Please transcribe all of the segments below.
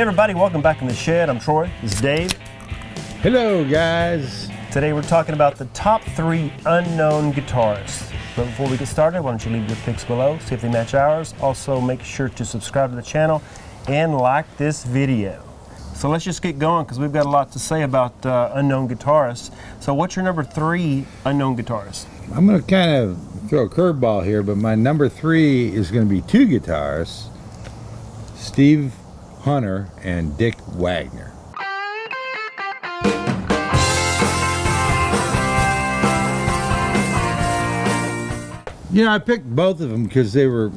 Hey everybody, welcome back in the shed. I'm Troy. This is Dave. Hello guys. Today we're talking about the top 3 unknown guitarists. But before we get started, why don't you leave your picks below, see if they match ours. Also make sure to subscribe to the channel and like this video. So let's just get going because we've got a lot to say about unknown guitarists. So what's your number 3 unknown guitarist? I'm going to kind of throw a curveball here, but my number 3 is going to be 2 guitarists, Steve Hunter and Dick Wagner. You know, I picked both of them because they were,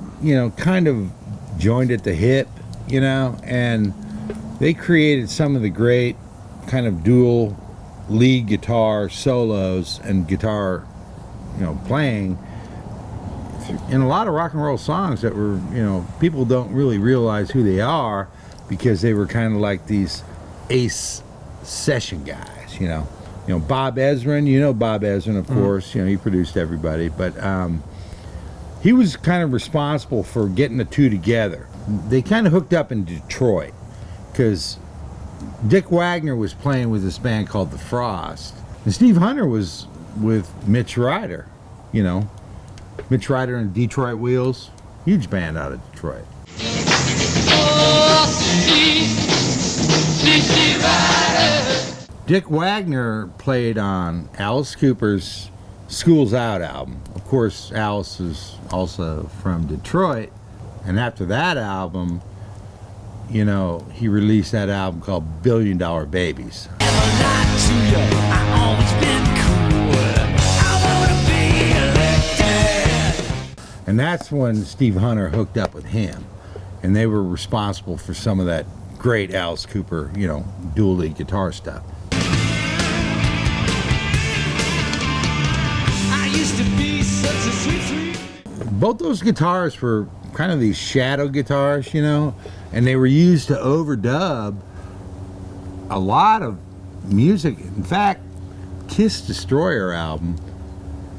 kind of joined at the hip, and they created some of the great kind of dual lead guitar solos and guitar, playing in a lot of rock and roll songs that were, people don't really realize who they are because they were kind of like these ace session guys, Bob Ezrin, Bob Ezrin, of course, he produced everybody, but he was kind of responsible for getting the two together. They kind of hooked up in Detroit because Dick Wagner was playing with this band called The Frost, and Steve Hunter was with Mitch Ryder, Mitch Ryder and Detroit Wheels, huge band out of Detroit. Dick Wagner played on Alice Cooper's School's Out album. Of course, Alice is also from Detroit, and after that album, he released that album called $1 Billion Babies. And that's when Steve Hunter hooked up with him, and they were responsible for some of that great Alice Cooper, dual lead guitar stuff. I used to be such a sweet. Both those guitars were kind of these shadow guitars, and they were used to overdub a lot of music. In fact, Kiss Destroyer album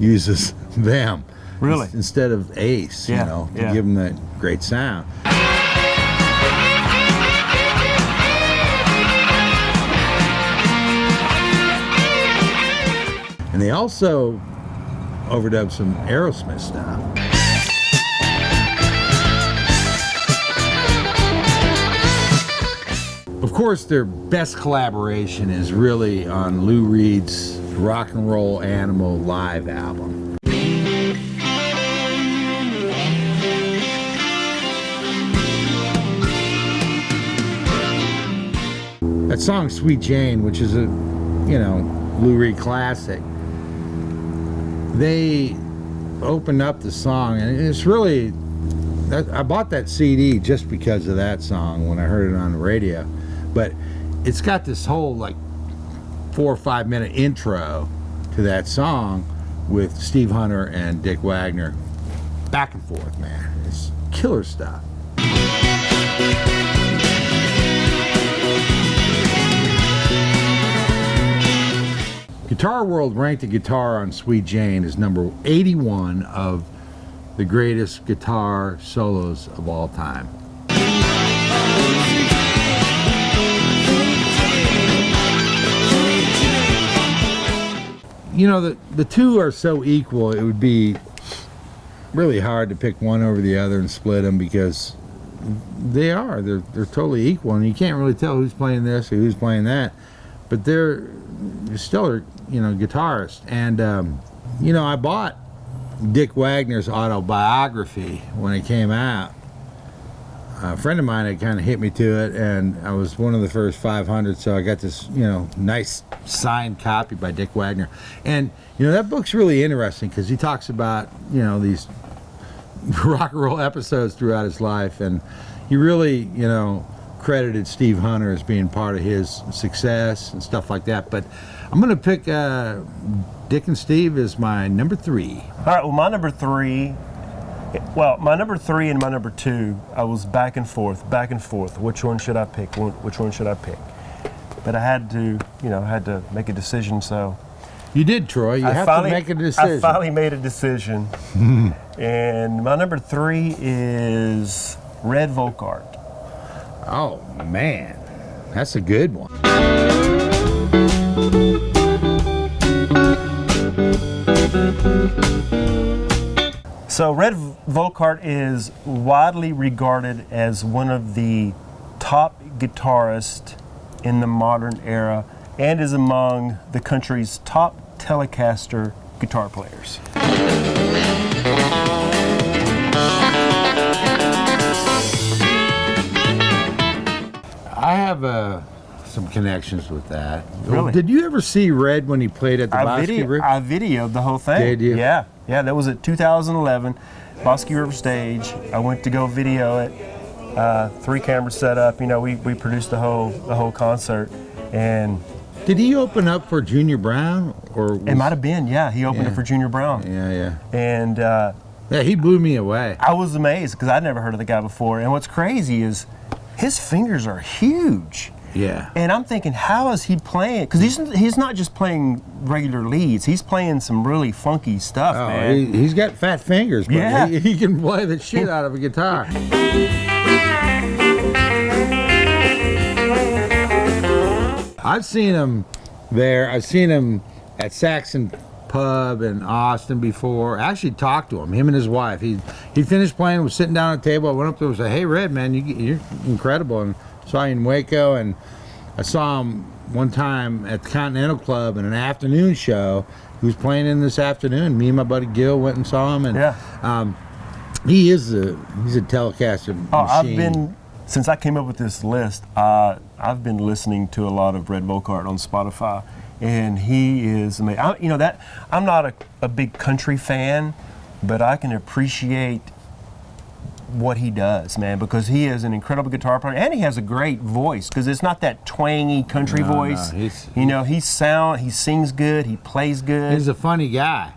uses them. Really? Instead of Ace, to give them that great sound. And they also overdubbed some Aerosmith stuff. Of course, their best collaboration is really on Lou Reed's Rock and Roll Animal live album. That song Sweet Jane, which is a Lou Reed classic, they opened up the song, and it's really, I bought that CD just because of that song when I heard it on the radio. But it's got this whole 4 or 5 minute intro to that song with Steve Hunter and Dick Wagner back and forth, man. It's killer stuff. Guitar World ranked the guitar on Sweet Jane as number 81 of the greatest guitar solos of all time. The two are so equal, it would be really hard to pick one over the other and split them because they're totally equal, and you can't really tell who's playing this or who's playing that, but they're stellar guitarist. And I bought Dick Wagner's autobiography when it came out. A friend of mine had kind of hit me to it, and I was one of the first 500, so I got this nice signed copy by Dick Wagner. And that book's really interesting because he talks about these rock and roll episodes throughout his life, and he really credited Steve Hunter as being part of his success and stuff like that. But I'm going to pick Dick and Steve as my number 3. All right, well, my number 3 and my number 2, I was back and forth. Which one should I pick? But I had to make a decision, so. You did, Troy. You have to make a decision. I finally made a decision. And my number 3 is Red Volkaert. Oh, man. That's a good one. So Red Volkaert is widely regarded as one of the top guitarists in the modern era and is among the country's top Telecaster guitar players. I have some connections with that. Really? Did you ever see Red when he played at the Bosque River? I videoed the whole thing. Did you? Yeah, that was at 2011, Bosque River stage. I went to go video it. 3 cameras set up. You know, we produced the whole concert, and Did he open up for Junior Brown, or it might have been. Yeah, he opened it for Junior Brown. Yeah. And Yeah, he blew me away. I was amazed because I'd never heard of the guy before. And what's crazy is his fingers are huge. Yeah. And I'm thinking, how is he playing? Because he's not just playing regular leads. He's playing some really funky stuff, Oh, man. he's got fat fingers, but Yeah. he can play the shit out of a guitar. I've seen him there. I've seen him at Saxon Pub in Austin before. I actually talked to him and his wife. He finished playing, was sitting down at the table. I went up to him and said, "Hey, Red, man, you're incredible." And saw you in Waco, and I saw him one time at the Continental Club in an afternoon show. He was playing in this afternoon. Me and my buddy Gil went and saw him, and he's a Telecaster machine. Since I came up with this list, I've been listening to a lot of Red Volkaert on Spotify, and he is amazing. I'm not a big country fan, but I can appreciate what he does, man, because he is an incredible guitar player, and he has a great voice, because it's not that twangy country voice. No, he sings good, he plays good. He's a funny guy.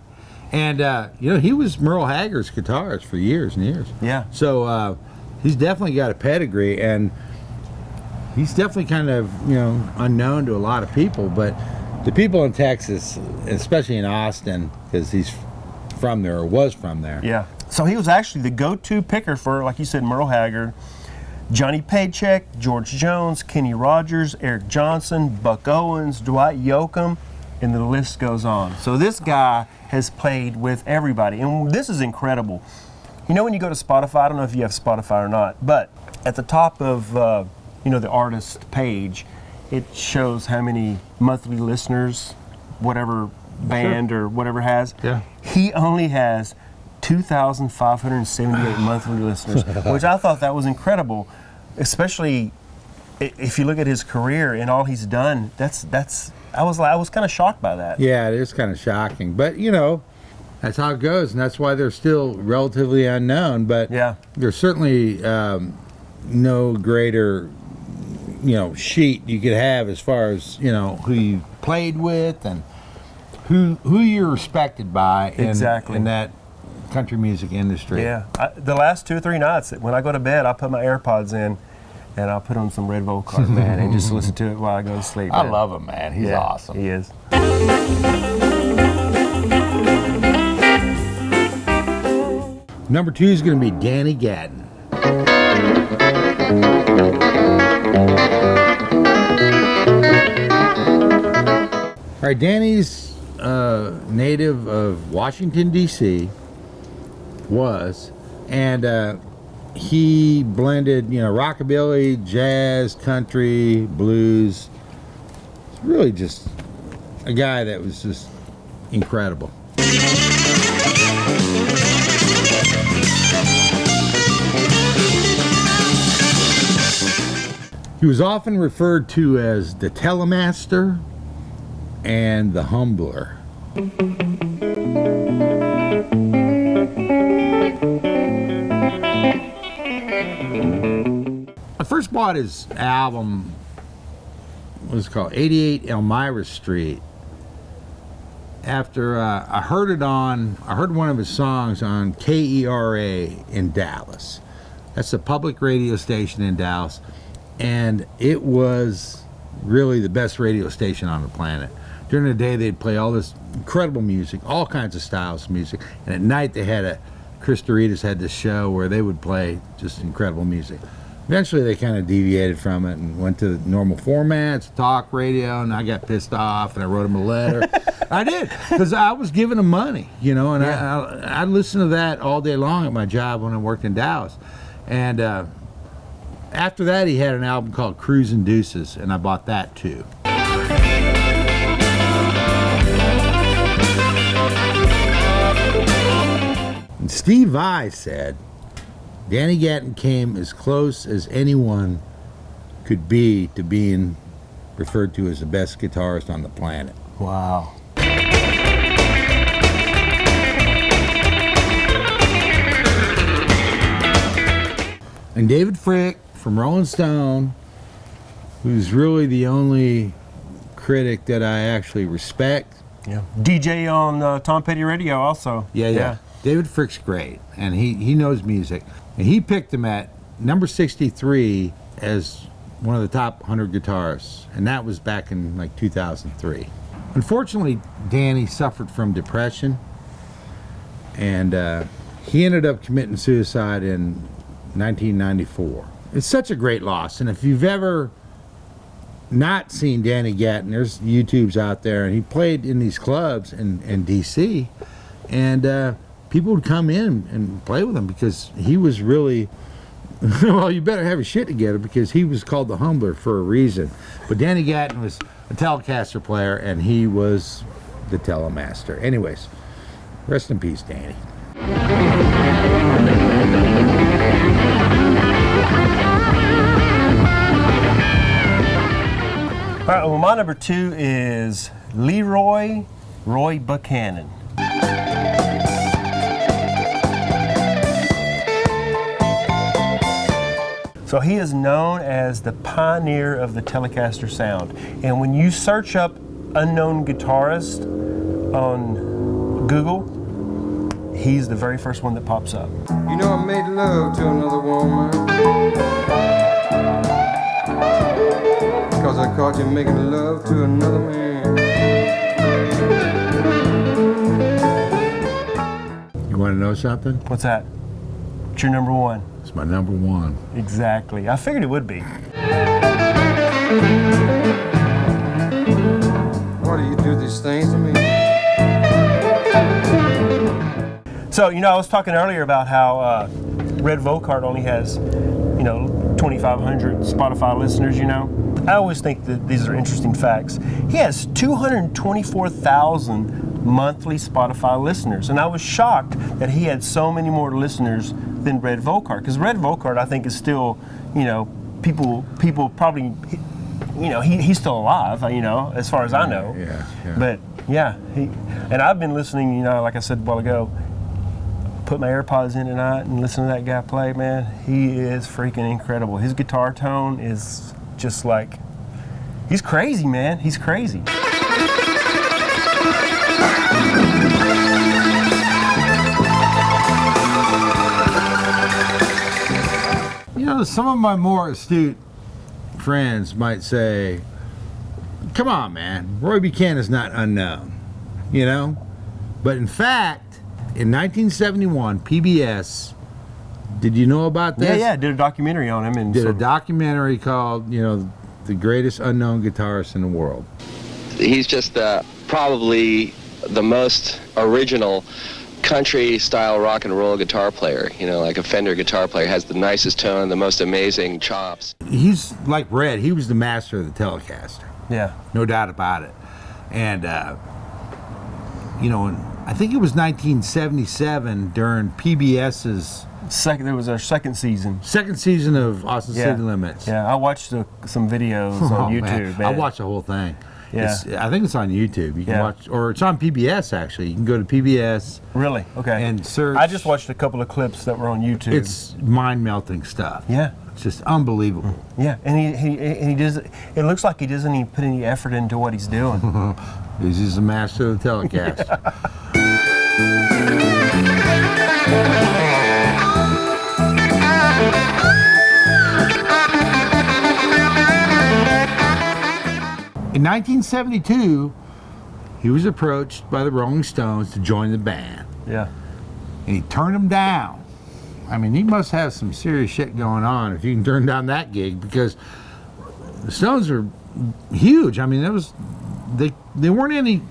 And, he was Merle Haggard's guitarist for years and years. Yeah. So, he's definitely got a pedigree, and he's definitely kind of, unknown to a lot of people, but the people in Texas, especially in Austin, because he's from there, or was from there. Yeah. So he was actually the go-to picker for, like you said, Merle Haggard, Johnny Paycheck, George Jones, Kenny Rogers, Eric Johnson, Buck Owens, Dwight Yoakam, and the list goes on. So this guy has played with everybody, and this is incredible. You know, when you go to Spotify, I don't know if you have Spotify or not, but at the top of the artist page, it shows how many monthly listeners whatever band or whatever has. Yeah. He only has 2,578 monthly listeners, which I thought that was incredible, especially if you look at his career and all he's done. I was kind of shocked by that. Yeah, it is kind of shocking, but that's how it goes, and that's why they're still relatively unknown. But Yeah. there's certainly no greater sheet you could have as far as who you played with and who you're respected by in that country music industry. Yeah, the last 2 or 3 nights, when I go to bed, I put my AirPods in and I'll put on some Red Volkaert, man, and just listen to it while I go to sleep. I man. love him, man. He's awesome. He is. Number 2 is going to be Danny Gatton. All right, Danny's native of Washington, D.C. and he blended, rockabilly, jazz, country, blues. Really just a guy that was just incredible. He was often referred to as the Telemaster and the Humbler. I first bought his album, what was it called, 88 Elmira Street, after I heard one of his songs on KERA in Dallas. That's a public radio station in Dallas, and it was really the best radio station on the planet. During the day, they'd play all this incredible music, all kinds of styles of music, and at night they had Chris Doritas had this show where they would play just incredible music. Eventually, they kind of deviated from it and went to normal formats, talk radio, and I got pissed off and I wrote them a letter. I did, because I was giving them money, you know, and I listened to that all day long at my job when I worked in Dallas. And after that, he had an album called Cruisin' Deuces, and I bought that too. And Steve Vai said, Danny Gatton came as close as anyone could be to being referred to as the best guitarist on the planet. Wow. And David Frick from Rolling Stone, who's really the only critic that I actually respect. Yeah. DJ on Tom Petty Radio also. Yeah. David Frick's great, and he knows music. And he picked him at number 63 as one of the top 100 guitarists, and that was back in like 2003. Unfortunately, Danny suffered from depression, and he ended up committing suicide in 1994. It's such a great loss, and if you've ever not seen Danny Gatton, there's YouTubes out there, and he played in these clubs in DC, and people would come in and play with him because he was really, well, you better have your shit together, because he was called the Humbler for a reason. But Danny Gatton was a Telecaster player, and he was the Telemaster. Anyways, rest in peace, Danny. All right, well, my number 2 is Leroy Buchanan. So he is known as the pioneer of the Telecaster sound. And when you search up unknown guitarist on Google, he's the very first one that pops up. You know I made love to another woman, because I caught you making love to another man. You want to know something? What's that? It's your number 1. It's my number 1. Exactly. I figured it would be. Why do you do these things to me? So, you know, I was talking earlier about how Red Volkaert only has, 2,500 Spotify listeners, you know. I always think that these are interesting facts. He has 224,000 monthly Spotify listeners, and I was shocked that he had so many more listeners than Red Volkaert, because Red Volkaert, I think, is still, people probably, he's still alive, as far as I know. Yeah. But yeah, and I've been listening, like I said a while ago, put my AirPods in tonight and listen to that guy play, man. He is freaking incredible. His guitar tone is just like, he's crazy, man. He's crazy. Some of my more astute friends might say, come on, man, Roy Buchanan is not unknown, But in fact, in 1971, PBS, did you know about this? Yeah, did a documentary on him. And did a documentary called, The Greatest Unknown Guitarist in the World. He's just probably the most original country-style rock and roll guitar player, like a Fender guitar player, has the nicest tone, the most amazing chops. He's like Red. He was the master of the Telecaster. Yeah. No doubt about it. And, I think it was 1977 during PBS's... There was our second season. Second season of Austin City Limits. Yeah, I watched some videos on YouTube. Man. I watched the whole thing. Yeah. I think it's on YouTube. You can watch, or it's on PBS actually. You can go to PBS. Really? Okay. And search. I just watched a couple of clips that were on YouTube. It's mind-melting stuff. Yeah. It's just unbelievable. Yeah, and he does. It looks like he doesn't even put any effort into what he's doing. He's just a master of the Telecaster. In 1972, he was approached by the Rolling Stones to join the band. Yeah. And he turned them down I mean, he must have some serious shit going on if you can turn down that gig, because the Stones are huge. I mean, they weren't any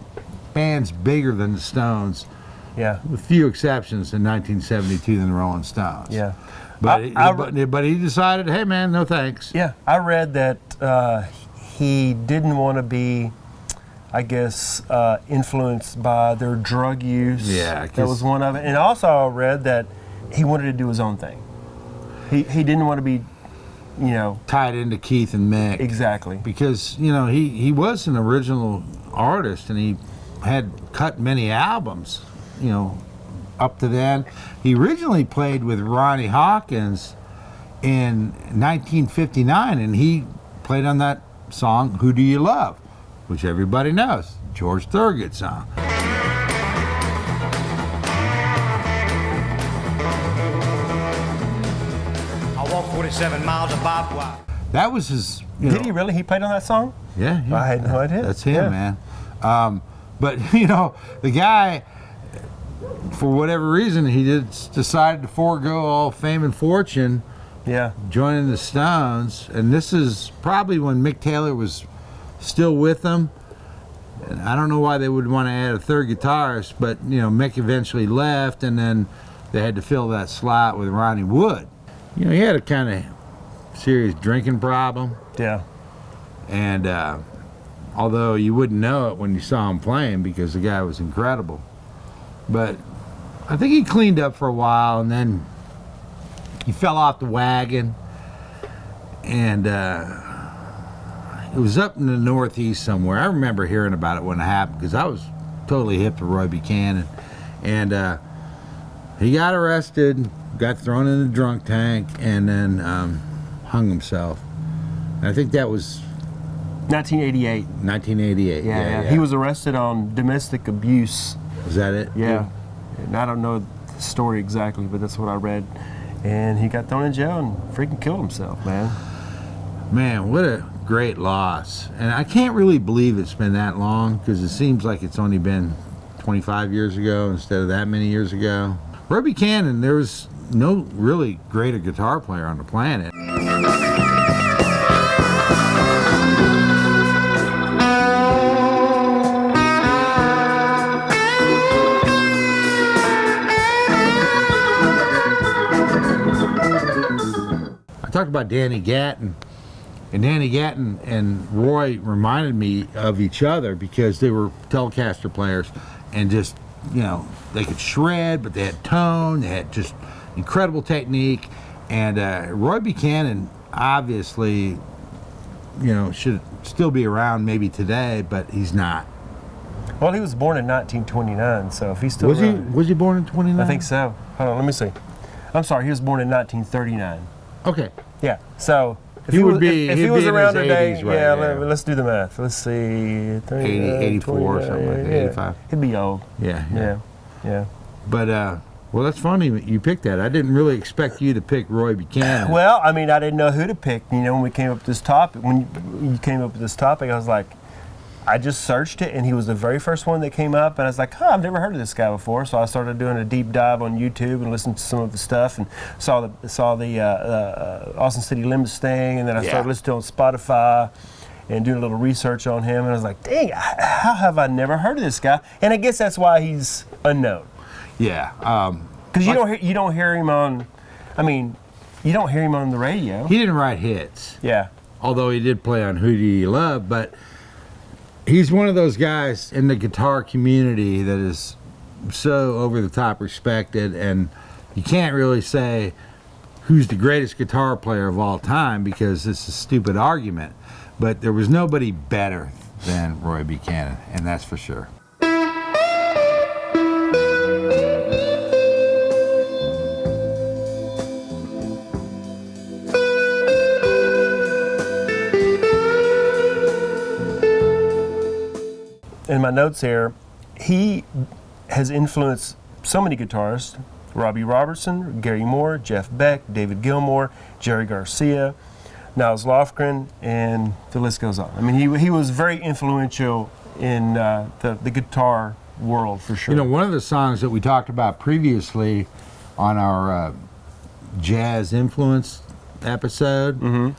bands bigger than the Stones, Yeah. with few exceptions, in 1972 than the Rolling Stones. Yeah. But he decided, hey man, no thanks. Yeah. I read that he didn't want to be, I guess, influenced by their drug use. Yeah, that was one of it. And also I read that he wanted to do his own thing. He didn't want to be, you know, Tied into Keith and Mick. exactly. Because, you know, he was an original artist, and he had cut many albums, you know, up to then. He originally played with Ronnie Hawkins in 1959, and he played on that song, Who Do You Love? Which everybody knows, George Thorogood song. I walked 47 miles of barbed wire. That was his. Did he really? He played on that song? Yeah, yeah. I had no idea. That's him, Yeah. man. But you know, the guy, for whatever reason, he decided to forego all fame and fortune, Yeah. joining the Stones. And this is probably when Mick Taylor was still with them. And I don't know why they would want to add a third guitarist, but you know, Mick eventually left, and then they had to fill that slot with Ronnie Wood. You know, he had a kind of serious drinking problem. Yeah. And although you wouldn't know it when you saw him playing, because the guy was incredible. But I think he cleaned up for a while, and then he fell off the wagon. And it was up in the Northeast somewhere. I remember hearing about it when it happened, because I was totally hip to Roy Buchanan. And he got arrested, got thrown in the drunk tank, and then hung himself. And I think that was 1988. 1988. Yeah. He was arrested on domestic abuse. Was that it? Yeah. And I don't know the story exactly, but that's what I read. And he got thrown in jail and freaking killed himself, man. Man, what a great loss. And I can't really believe it's been that long, because it seems like it's only been 25 years ago instead of that many years ago. Roy Buchanan, there was no really greater guitar player on the planet. I talked about Danny Gatton, and Danny Gatton and Roy reminded me of each other because they were Telecaster players, and just, you know, they could shred, but they had tone, they had just incredible technique. And Roy Buchanan obviously, you know, should still be around maybe today, but he's not. Well, he was born in 1929, so if he's still Was around, he born in 29? I think so. Hold on, let me see. I'm sorry, he was born in 1939. Okay. Yeah, so if He would was, be- if he'd he was be in around his today, 80s right yeah, now. let's do the math. Let's see, 80, 84 or something like that, 85. He'd be old. Yeah. Yeah. But, well, that's funny you picked that. I didn't really expect you to pick Roy Buchanan. Well, I mean, I didn't know who to pick. You know, when we came up with this topic, when you came up with this topic, I was like, I just searched it, and he was the very first one that came up, and I was like, I've never heard of this guy before. So I started doing a deep dive on YouTube and listened to some of the stuff, and saw the Austin City Limits thing, and then I started listening to him on Spotify and doing a little research on him, and I was like, dang, how have I never heard of this guy? And I guess that's why he's unknown. Yeah. Because you don't hear him on, I mean, you don't hear him on the radio. He didn't write hits. Yeah. Although he did play on Who Do You Love, but he's one of those guys in the guitar community that is so over the top respected, and you can't really say who's the greatest guitar player of all time, because it's a stupid argument. But there was nobody better than Roy Buchanan, and that's for sure. In my notes here, he has influenced so many guitarists: Robbie Robertson, Gary Moore, Jeff Beck, David Gilmour, Jerry Garcia, Niles Lofgren, and the list goes on. I mean, he was very influential in the guitar world, for sure. You know, one of the songs that we talked about previously on our jazz influenced episode.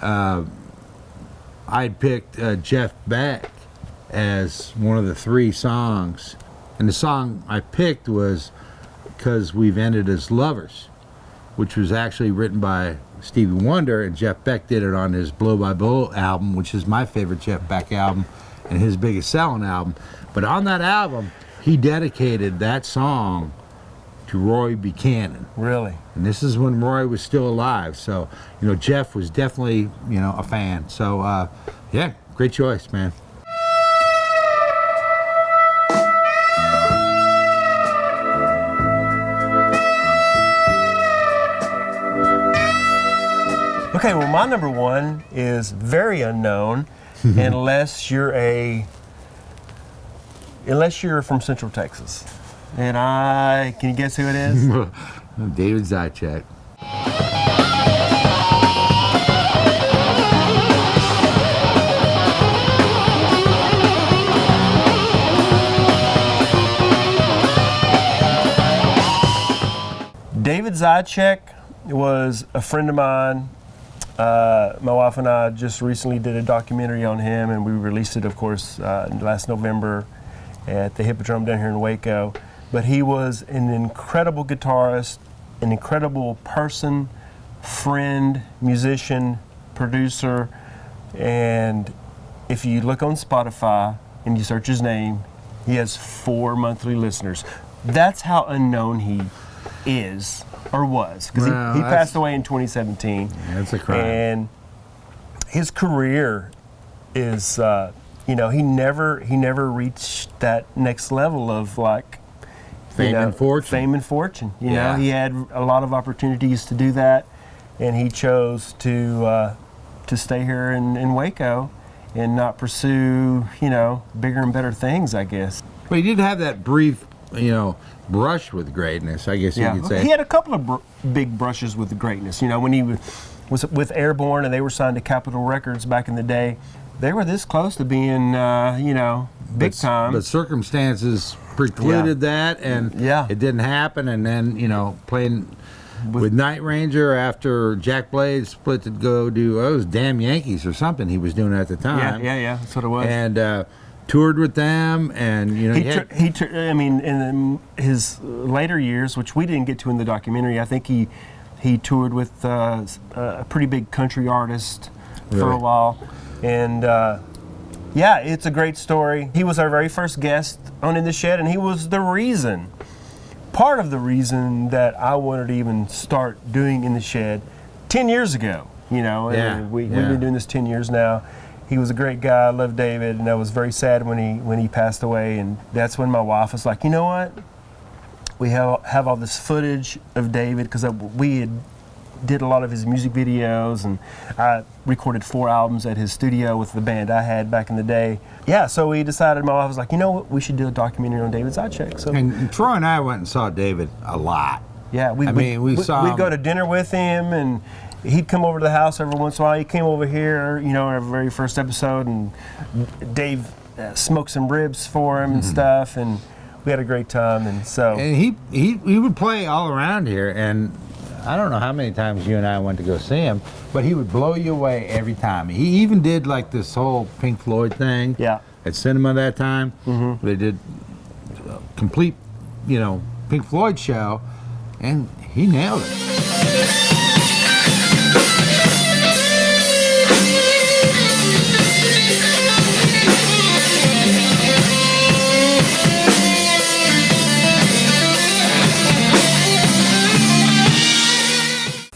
I'd picked Jeff Beck as one of the 3 songs, and the song I picked was "Because We've Ended as Lovers," which was actually written by Stevie Wonder, and Jeff Beck did it on his Blow by Blow album, which is my favorite Jeff Beck album and his biggest selling album. But on that album, he dedicated that song to Roy Buchanan. Really? And this is when Roy was still alive. So, Jeff was definitely, a fan. So, yeah, great choice, man. Okay, well, my number 1 is very unknown, unless you're from Central Texas. And can you guess who it is? David Zychek. David Zychek was a friend of mine. My wife and I just recently did a documentary on him, and we released it, of course, last November at the Hippodrome down here in Waco. But he was an incredible guitarist, an incredible person, friend, musician, producer, and if you look on Spotify and you search his name, he has 4 monthly listeners. That's how unknown he is, or was, because he passed away in 2017. Yeah, that's a crime. And his career is, he never reached that next level of fame and fortune. Fame and fortune. You know, he had a lot of opportunities to do that, and he chose to stay here in Waco and not pursue, bigger and better things, I guess. But he did have that brief, brush with greatness, I guess you could say. He had a couple of big brushes with greatness. When he was with Airborne and they were signed to Capitol Records back in the day, they were this close to being, big time. But circumstances precluded that, and it didn't happen. And then, playing with Night Ranger after Jack Blade split to go do, it was Damn Yankees or something he was doing at the time. Yeah, that's what it was. And toured with them, and in his later years, which we didn't get to in the documentary, I think he toured with a pretty big country artist for a while, and it's a great story. He was our very first guest on In the Shed, and he was part of the reason that I wanted to even start doing In the Shed 10 years ago. And we've been doing this 10 years now. He was a great guy. I love David, and I was very sad when he passed away. And that's when my wife was like, you know what? We have all this footage of David, because we did a lot of his music videos, and I recorded 4 albums at his studio with the band I had back in the day. Yeah, so we decided, my wife was like, you know what? We should do a documentary on David Zychek. So, and Troy and I went and saw David a lot. Yeah, we'd go to dinner with him, and he'd come over to the house every once in a while. He came over here, our very first episode, and Dave smoked some ribs for him and stuff, and we had a great time. And he would play all around here, and I don't know how many times you and I went to go see him, but he would blow you away every time. He even did this whole Pink Floyd thing at Cinema that time. They did a complete, Pink Floyd show, and he nailed it.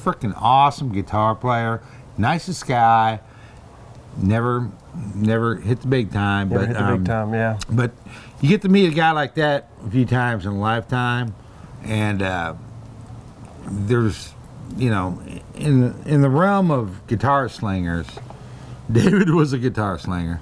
Freaking awesome guitar player, nicest guy. Never hit the big time. But you get to meet a guy like that a few times in a lifetime, and there's, in the realm of guitar slingers, David was a guitar slinger.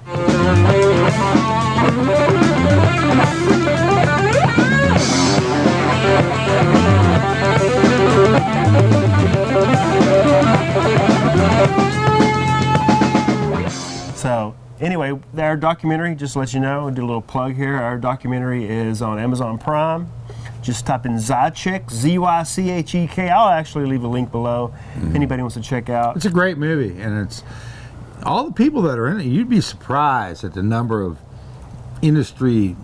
So anyway, our documentary, just to let you know, do a little plug here. Our documentary is on Amazon Prime. Just type in Zychek, Zychek. I'll actually leave a link below if anybody wants to check out. It's a great movie, and it's all the people that are in it. You'd be surprised at the number of industry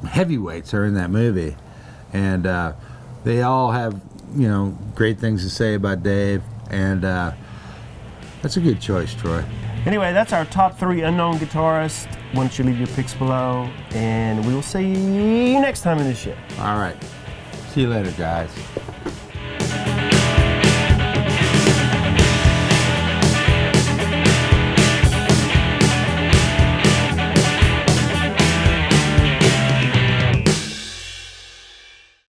heavyweights are in that movie, and they all have great things to say about Dave, and that's a good choice, Troy. Anyway, that's our top 3 unknown guitarists. Why don't you leave your picks below, and we will see you next time in the show. All right, see you later, guys.